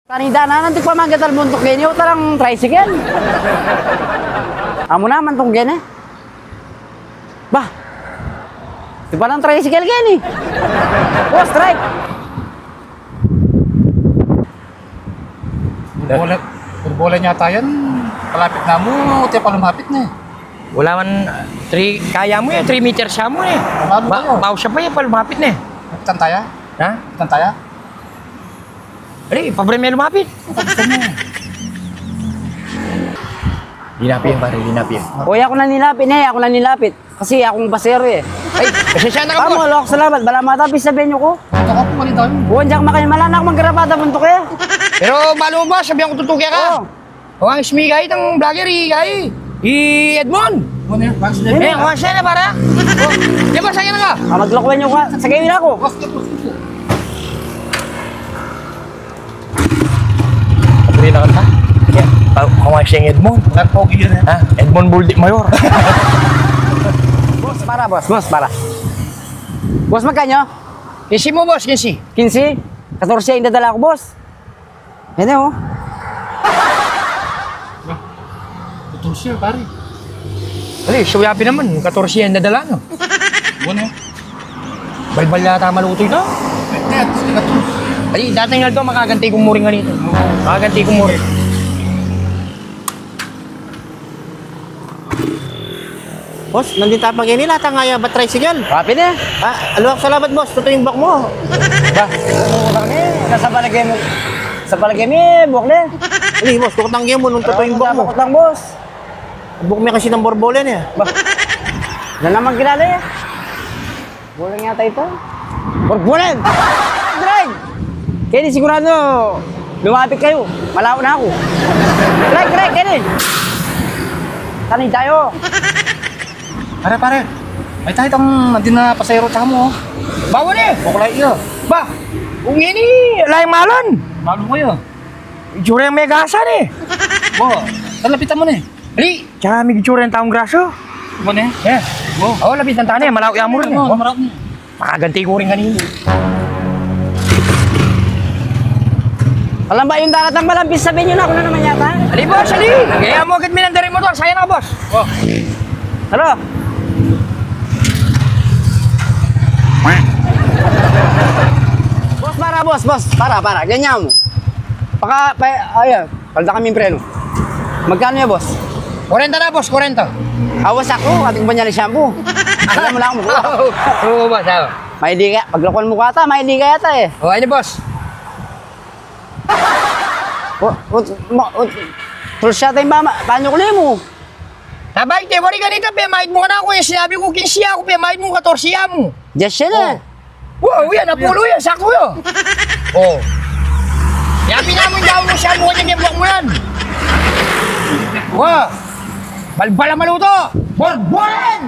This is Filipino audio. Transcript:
Kanida na nanti pa magatal buntok gini o tarang tricycle. Amo naman tong gini. Bah. Di pa ng tricycle gini. Oh, strike. Bola nyata yan. Palapit na mo, tiap pa lumapit na eh. Wala man, kaya mo 3 meters siya mo eh. Bawa siya pa lumapit na eh. Tantaya? Ha? Tantaya? Ali, pabreme lumapit. Linapin pare, linapin. Uy, ako na nilapit Kasi akong basero eh. Ay, pasensya na ka Tama, po. lok, salamat. Bala matapis sabihin nyo ko. Ito ka po, mali tayo. Huwag dyan malan ako magkarapata buntok eh. Pero malo ba, sabihan ko tutugya ka. Oo. Ang ismi kahit ang vlogger Edmond. Ano yan? Bakit sila? Eh, kuha siya na para. Di ba, sa'yo na ka? Maglokohan nyo ka. Sagay nila ako. Pagkari na kanta. Kuha siya yung Edmond. Saan po yun eh? Ha? Edmond Buldik Mayor. Boss, para. Boss, magkanyo? Kinsi mo, boss, kinsi. 15? 14 yung dadala ko, boss. Yan eh, oh. Ito siya, pare. Ali, suyapi naman. 14 yan nadala, no? Ano? Balbal yata maluto ito. Net, sila to. Ali, dating na ito, makaganti kong muring ganito. Makaganti kong muring. Boss, nandito tayo pag nila, tangaya ba tricycle? Rapid eh. Aluwak salamat boss, totoo yung bak mo. Bah, nasa palagay mo. Sa palagay mo, bukle. Hindi boss, tukotanggi mo nung totoo yung bak mo. Bakit lang, boss? Buk mo kasi ng borbolen eh. Na naman kilala eh. Bulang yata ito. Borbolen! Drag! Kaya di sigurado, lumapit kayo. Malaw na ako. Drag, kaya di. Tanay tayo. Pare. Ay tayo itong nandun na pasayro tsaka mo. Bawa ni! Bukulay iyo. Ba! Kung ini, laing malon. Malu mo yun. Itsura yung may gasa ni. Bo, saan lapitan mo na eh? Ali, tsaka may itsura yung taong graso. Bo na eh? Yeah. Oo, lapitan tayo na. Malaw mo rin. Oo, marap mo. Makaganti ko rin kanina. Alam ba yung daratang malampis, sabihin nyo na ako na naman yata. Ali, boss, ali! Kaya mo agad minandarin mo to. Saya na ka, boss. Oh. Ano? Boss, para. Ganyan mo. Ayan, palda kami preno. Magkano niya, boss? 40 na, boss, 40. Awas ako, ating banyali shampoo. Alam mo lang mo. Oo, boss, ako. Maili ka, paglakon mo ka ata, maili ka yata eh. O, ano, boss? Tulsa tayo ba, paano kulit mo? Tabay, te, wari ganito, mahit mo ka na ako eh. Sinabi ko 15 ako, mahit mo 14 mo. Just yan eh. Wow, yan, napulo yan, sakto yun. Oo. Kaya pinamon daw mo siya, mo kanyang gimbok mo yan. Wow. Balbala maluto. Borbolen!